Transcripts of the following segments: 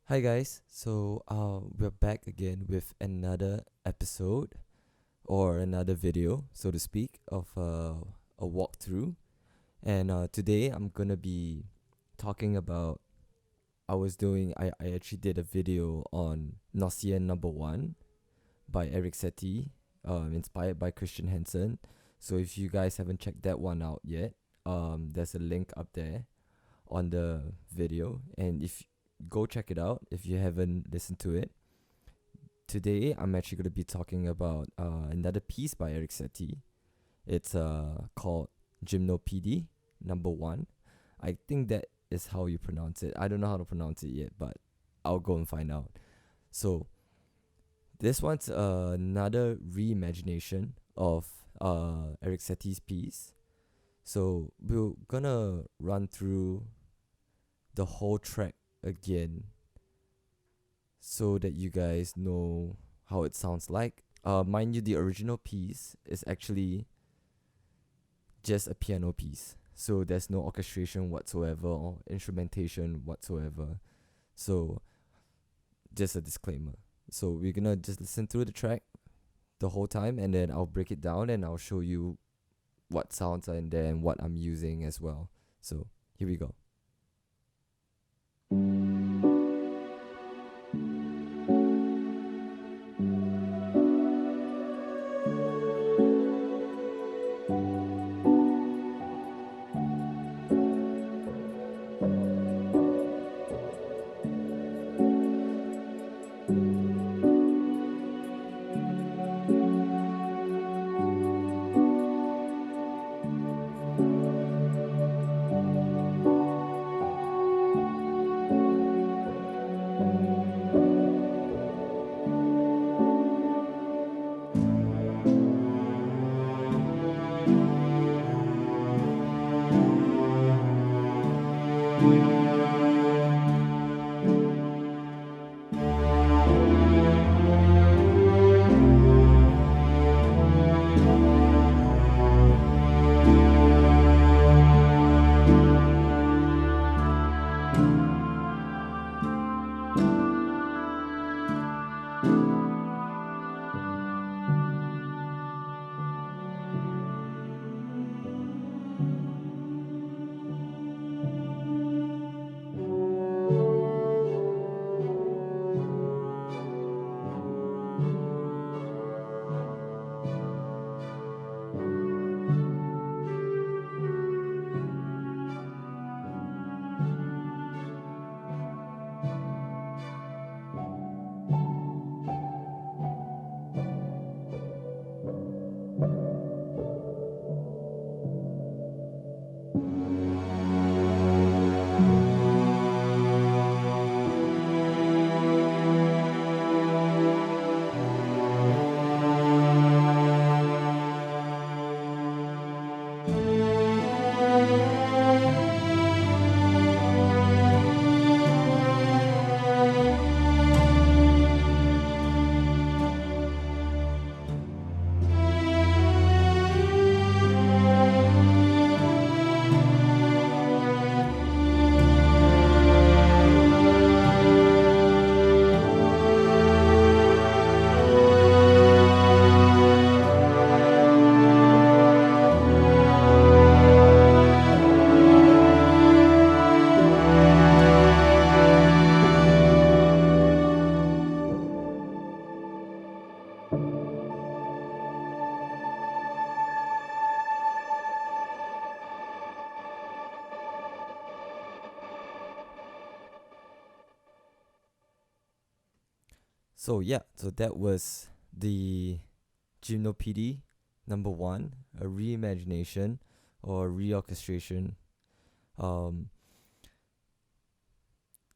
Hi guys, we're back again with another episode or another video, so to speak, of a walkthrough. And today I'm gonna be talking about. I actually did a video on No.1 by Erik Satie, inspired by Christian Hansen. So if you guys haven't checked that one out yet, there's a link up there on the video, and if go check it out if you haven't listened to it. Today I'm actually going to be talking about another piece by Erik Satie. It's called Gymnopedie No.1. I think that is how you pronounce it. I don't know how to pronounce it yet, but I'll go and find out. So this one's another reimagination of Erik Satie's piece. So we're gonna run through the whole track again so that you guys know how it sounds like. Mind you, the original piece is actually just a piano piece. So there's no orchestration whatsoever or instrumentation whatsoever. So just a disclaimer. So we're gonna just listen through the track the whole time, and then I'll break it down and I'll show you what sounds are in there and what I'm using as well. So here we go. So that was the Gymnopedie No.1, a reimagination or reorchestration. Um,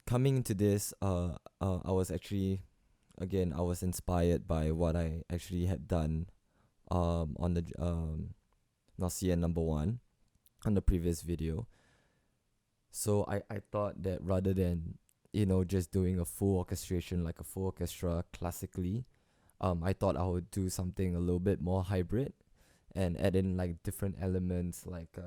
Coming into this, I was actually, again, I was inspired by what I actually had done, on the Nasian No.1 on the previous video. So I thought that rather than just doing a full orchestration like a full orchestra classically, I thought I would do something a little bit more hybrid and add in like different elements, like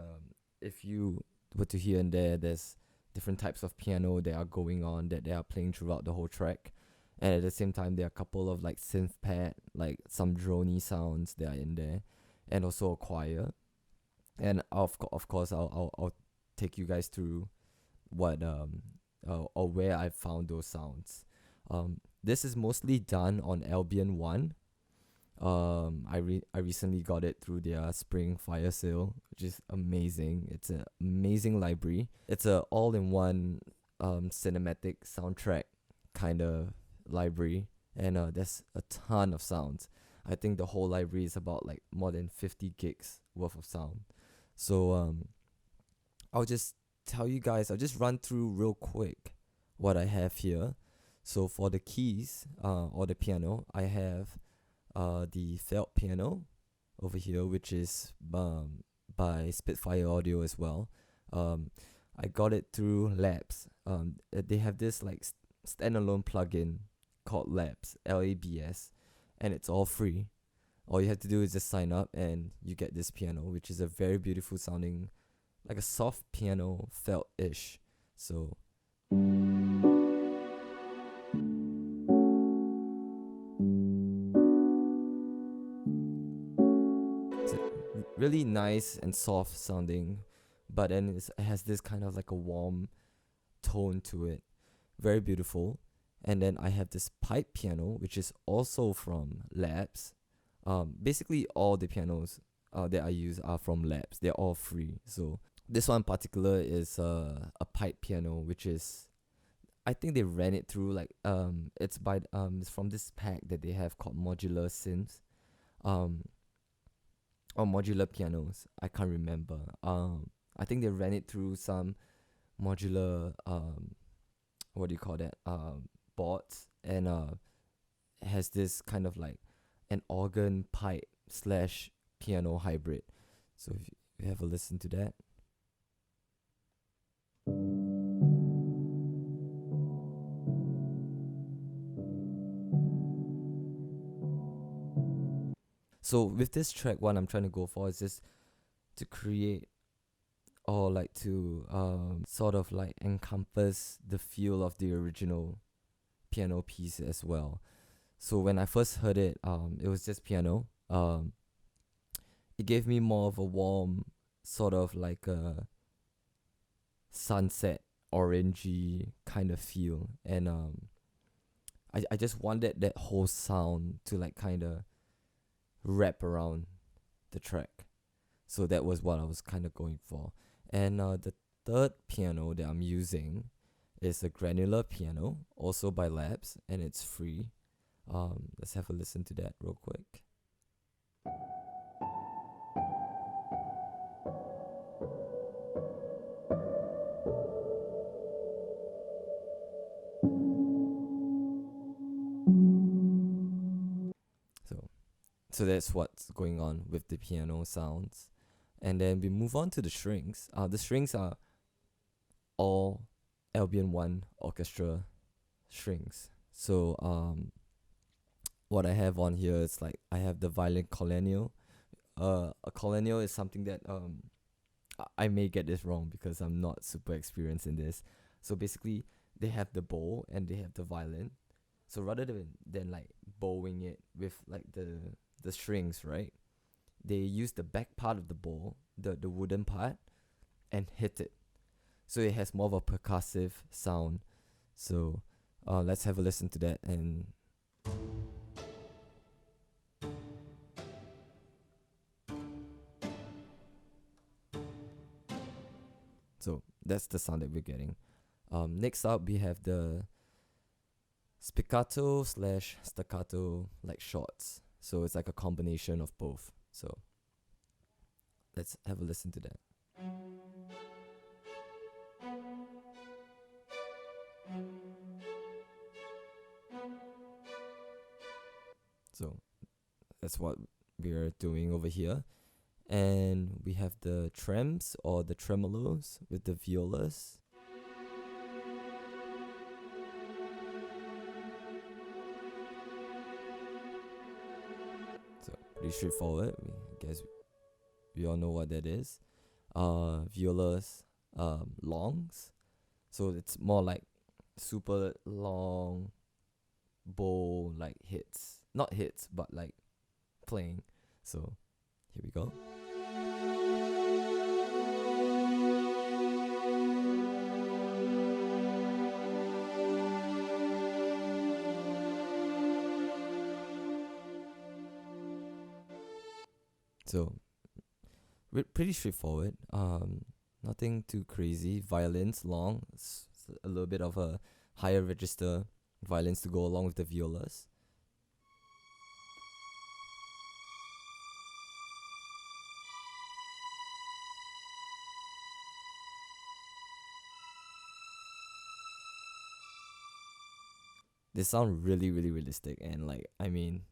if you were to hear in there, there's different types of piano that are going on, that they are playing throughout the whole track. And at the same time, there are a couple of like synth pad, like some drony sounds that are in there, and also a choir. And of course, I'll take you guys through what or where I found those sounds. This is mostly done on Albion 1. I recently got it through their spring fire sale, which is amazing. It's an amazing library. It's a all-in-one cinematic soundtrack kind of library, and there's a ton of sounds. I think the whole library is about like more than 50 gigs worth of sound. So I'll just I'll just run through real quick what I have here. So for the keys or the piano, I have the felt piano over here, which is by Spitfire Audio as well. I got it through Labs. They have this like standalone plugin called Labs, Labs, and it's all free. All you have to do is just sign up and you get this piano, which is a very beautiful sounding, like a soft piano, felt-ish. So it's really nice and soft sounding, but then it has this kind of like a warm tone to it. Very beautiful. And then I have this pipe piano, which is also from Labs. Basically all the pianos that I use are from Labs. They're all free. So this one in particular is a pipe piano, which is, I think they ran it through like it's from this pack that they have called modular synths, or modular pianos. I can't remember. I think they ran it through some modular what do you call that, boards, and it has this kind of like an organ pipe slash piano hybrid. So if you have a listen to that. So with this track, what I'm trying to go for is just to create, or like to sort of like encompass the feel of the original piano piece as well. So when I first heard it, it was just piano. It gave me more of a warm, sort of like a sunset orangey kind of feel, and I just wanted that whole sound to like kind of wrap around the track. So that was what I was kind of going for. And the third piano that I'm using is a granular piano, also by Labs, and it's free. Let's have a listen to that real quick. So that's what's going on with the piano sounds. And then we move on to the strings. The strings are all Albion 1 orchestra strings. So what I have on here is like, I have the violin collennial. A collennial is something that I may get this wrong because I'm not super experienced in this. So basically, they have the bow and they have the violin. So rather than like bowing it with like the strings, right? They use the back part of the bow, the wooden part, and hit it. So it has more of a percussive sound. So let's have a listen to that. And so that's the sound that we're getting. Next up, we have the spiccato slash staccato like shots. So it's like a combination of both. So let's have a listen to that. So that's what we're doing over here. And we have the trems or the tremolos with the violas. So pretty straightforward. I guess we all know what that is. Violas, longs. So it's more like super long bow like hits. Not hits, but like playing. So here we go. So pretty straightforward. Nothing too crazy. Violins long, a little bit of a higher register violins to go along with the violas. They sound really, really realistic, and like, I mean,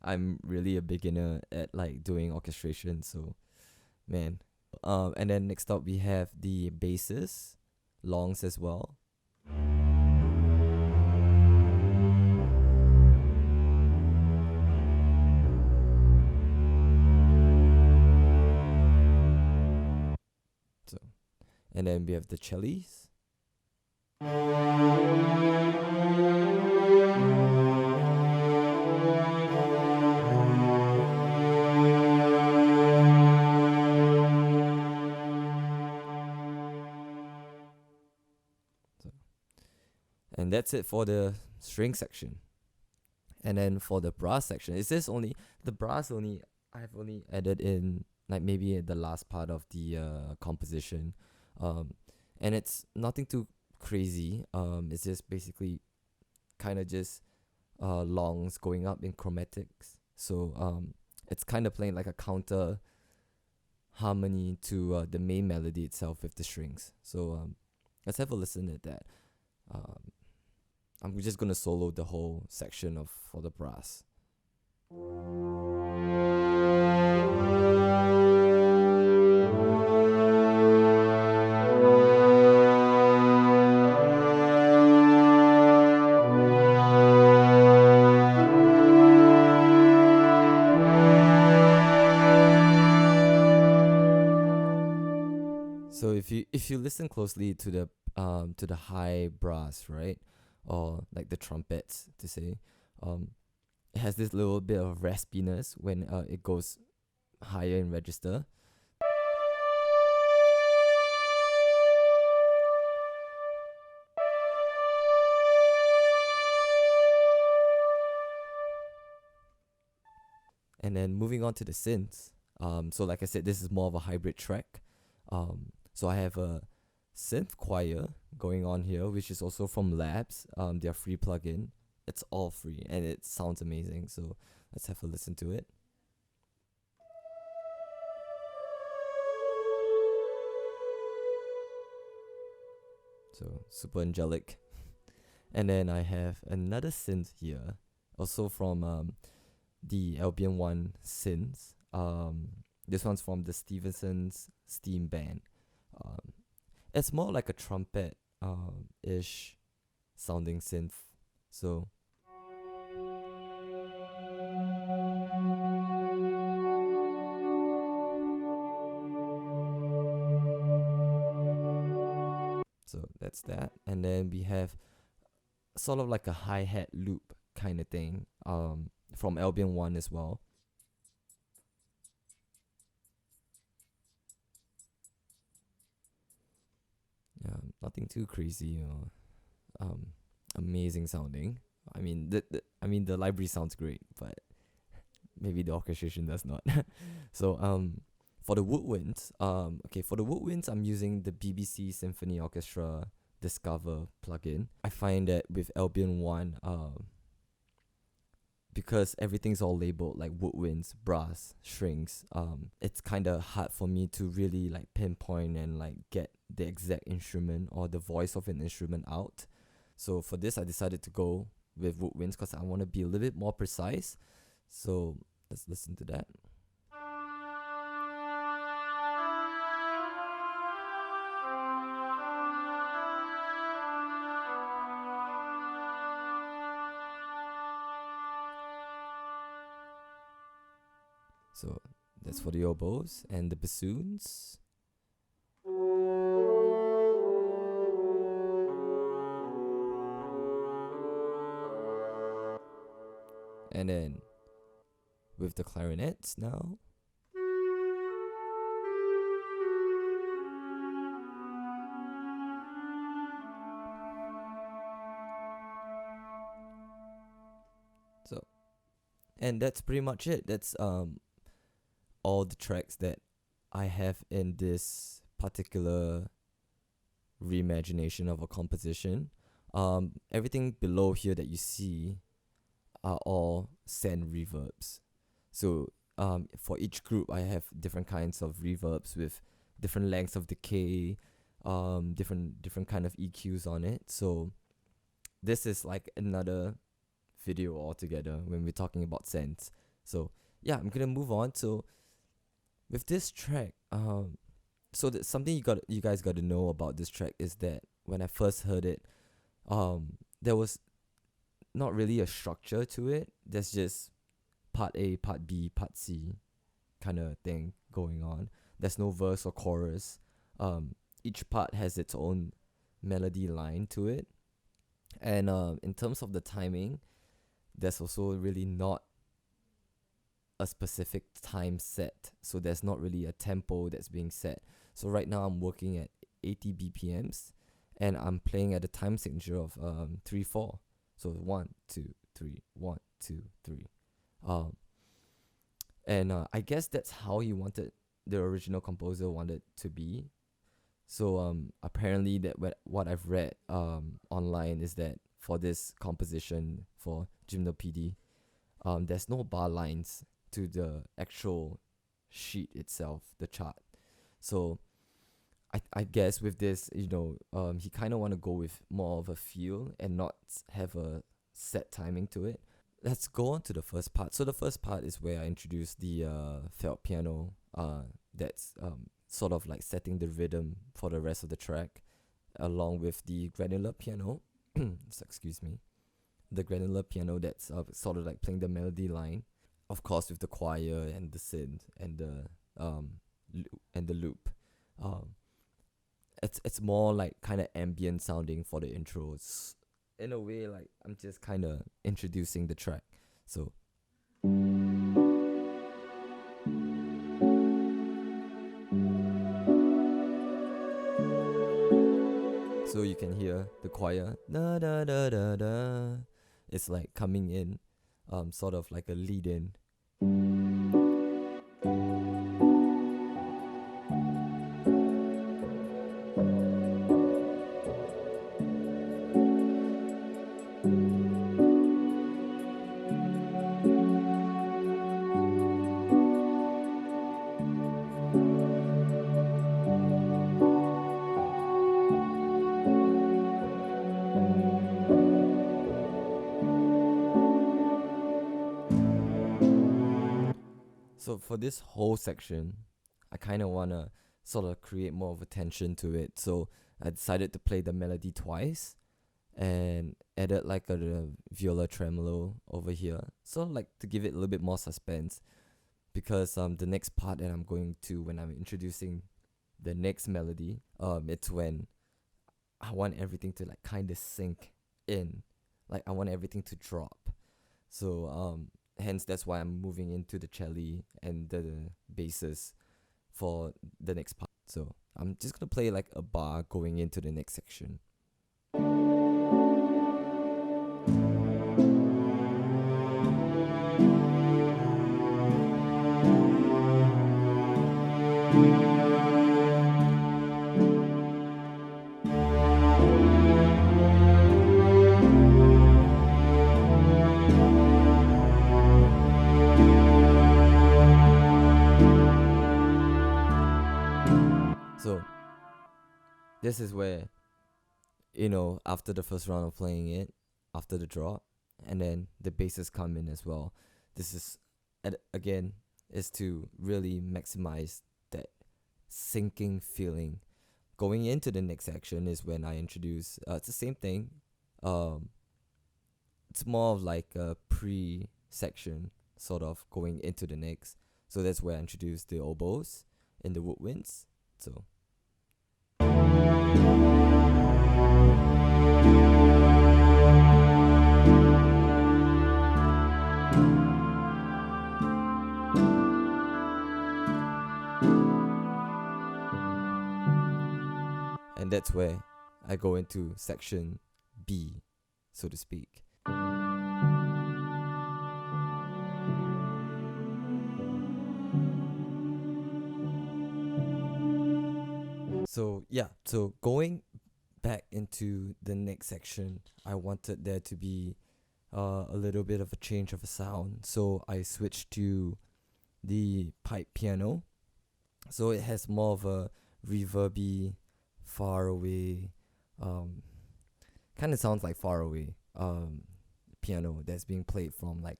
I'm really a beginner at like doing orchestration, so man. And then next up we have the basses, longs as well. So, and then we have the cellos. And that's it for the string section. And then for the brass section, is this only the brass only I've only added in like maybe at the last part of the composition. And it's nothing too crazy. It's just basically kind of just longs going up in chromatics. So it's kind of playing like a counter harmony to the main melody itself with the strings. So let's have a listen at that. I'm just gonna solo the whole section of for the brass. So if you listen closely to the high brass, right, or like the trumpets to say, it has this little bit of raspiness when it goes higher in register. And then moving on to the synths. So like I said, this is more of a hybrid track. So I have a synth choir going on here, which is also from Labs. Their free plugin. It's all free and it sounds amazing. So let's have a listen to it. So super angelic. And then I have another synth here, also from the Albion One synths. This one's from the Stevenson's Steam Band. It's more like a trumpet ish sounding synth. So that's that. And then we have sort of like a hi-hat loop kind of thing from Albion 1 as well. Yeah, nothing too crazy or amazing sounding. I mean the library sounds great, but maybe the orchestration does not. So for the woodwinds, for the woodwinds I'm using the BBC Symphony Orchestra Discover plugin. I find that with Albion 1, because everything's all labeled like woodwinds, brass, strings, it's kind of hard for me to really like pinpoint and like get the exact instrument or the voice of an instrument out. So for this I decided to go with woodwinds because I want to be a little bit more precise. So let's listen to that. So that's for the oboes and the bassoons. And then with the clarinets now. So, and that's pretty much it. That's all the tracks that I have in this particular reimagination of a composition. Everything below here that you see are all send reverbs. So for each group, I have different kinds of reverbs with different lengths of decay, different kind of EQs on it. So this is like another video altogether when we're talking about sends. So yeah, I'm gonna move on. So with this track, so that something you guys got to know about this track is that when I first heard it, there was not really a structure to it. There's just part A, part B, part C kind of thing going on. There's no verse or chorus. Each part has its own melody line to it. And in terms of the timing, there's also really not a specific time set. So there's not really a tempo that's being set. So right now I'm working at 80 BPMs and I'm playing at a time signature of 3/4. So 1, 2, 3, 1, 2, 3. And I guess that's how he wanted, the original composer wanted to be. So apparently that what I've read online is that for this composition for Gymnopedie, there's no bar lines to the actual sheet itself, the chart. So I guess with this, he kind of want to go with more of a feel and not have a set timing to it. Let's go on to the first part. So the first part is where I introduce the felt piano that's sort of like setting the rhythm for the rest of the track, along with the granular piano. Excuse me. The granular piano that's sort of like playing the melody line, of course with the choir and the synth and the loop. It's more like kind of ambient sounding for the intros. In a way, like I'm just kind of introducing the track. So you can hear the choir da da da da da. It's like coming in, sort of like a lead in. So for this whole section, I kind of want to sort of create more of a tension to it. So I decided to play the melody twice and added like a viola tremolo over here. So like to give it a little bit more suspense, because the next part that I'm going to, when I'm introducing the next melody, it's when I want everything to like kind of sink in. Like I want everything to drop. So hence that's why I'm moving into the cello and the basses for the next part. So I'm just gonna play like a bar going into the next section. So this is where, after the first round of playing it, after the drop, and then the basses come in as well. This is, again, is to really maximize that sinking feeling. Going into the next section is when I introduce, it's the same thing. It's more of like a pre-section, sort of going into the next. So that's where I introduce the oboes and the woodwinds. So and that's where I go into section B, so to speak. So going back into the next section, I wanted there to be a little bit of a change of a sound, so I switched to the pipe piano. So it has more of a reverby, far away, kind of sounds like far away piano that's being played from like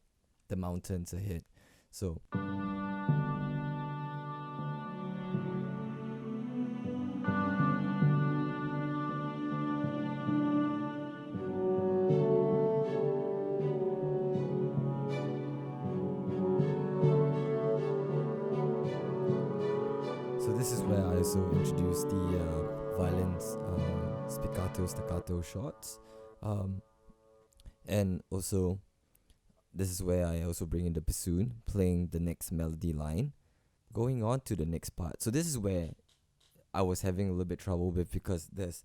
the mountains ahead. So this is where I also introduced the violins, staccato shots, and also this is where I also bring in the bassoon, playing the next melody line. Going on to the next part. So this is where I was having a little bit trouble with, because there's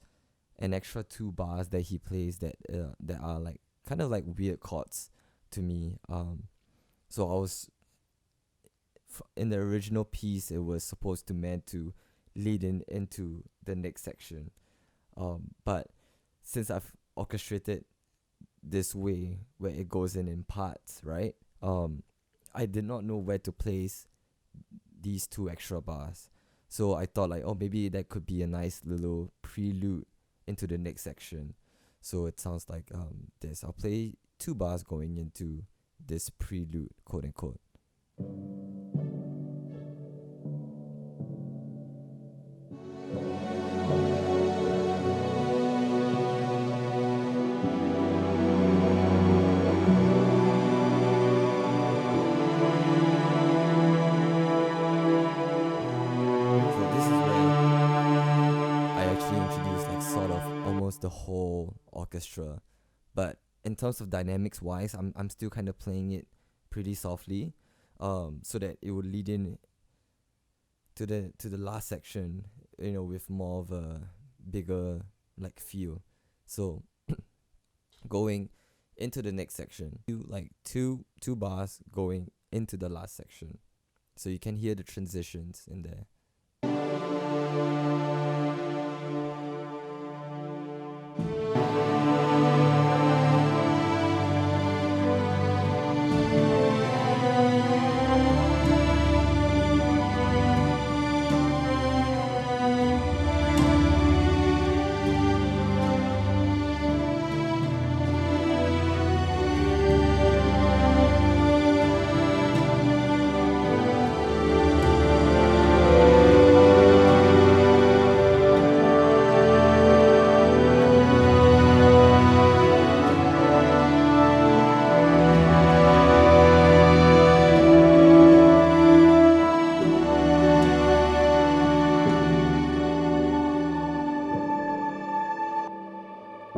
an extra 2 bars that he plays that are like kind of like weird chords to me. So I was in the original piece, it was supposed to meant to lead into the next section, but since I've orchestrated this way where it goes in parts, right? I did not know where to place these 2 extra bars, so I thought like, oh, maybe that could be a nice little prelude into the next section. So it sounds like this. I'll play 2 bars going into this prelude, quote unquote. The whole orchestra, but in terms of dynamics wise, I'm still kind of playing it pretty softly, so that it would lead in to the last section, with more of a bigger like feel. So going into the next section, two bars going into the last section, so you can hear the transitions in there.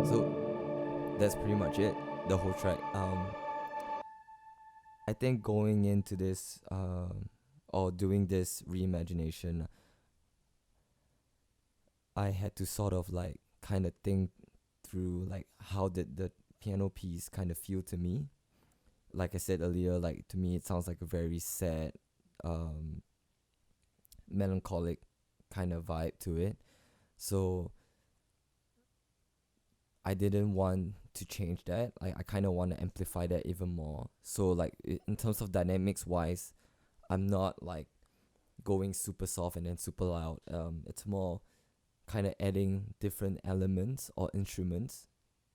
So that's pretty much it, the whole track. I think going into this or doing this reimagination, I had to sort of like kind of think through like how did the piano piece kind of feel to me. Like I said earlier, like to me it sounds like a very sad, melancholic kind of vibe to it. So I didn't want to change that. I kind of want to amplify that even more. So like in terms of dynamics wise, I'm not like going super soft and then super loud. It's more kind of adding different elements or instruments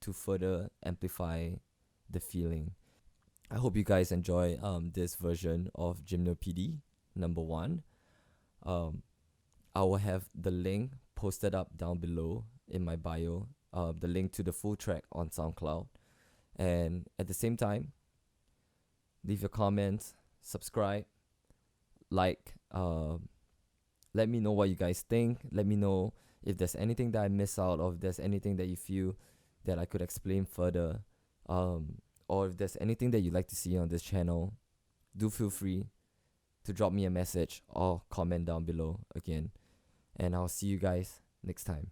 to further amplify the feeling. I hope you guys enjoy this version of Gymnopedie #1. I will have the link posted up down below in my bio, the link to the full track on SoundCloud. And at the same time, leave your comments, subscribe, like, let me know what you guys think. Let me know if there's anything that I miss out, or if there's anything that you feel that I could explain further, or if there's anything that you'd like to see on this channel. Do feel free to drop me a message or comment down below again. And I'll see you guys next time.